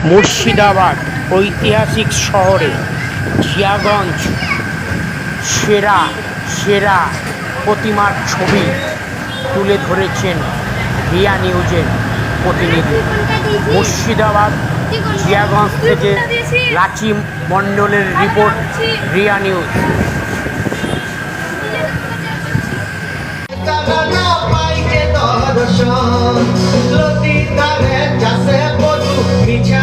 মুর্শিদাবাদ ঐতিহাসিক শহরে জিয়াগঞ্জ সেরা সেরা প্রতিমার ছবি তুলে ধরেছেন রিয়া নিউজের প্রতিনিধি। মুর্শিদাবাদ জিয়াগঞ্জ থেকে লাচি মণ্ডলের রিপোর্ট, রিয়া নিউজ। লতি ধারে চাষে বধু মিছে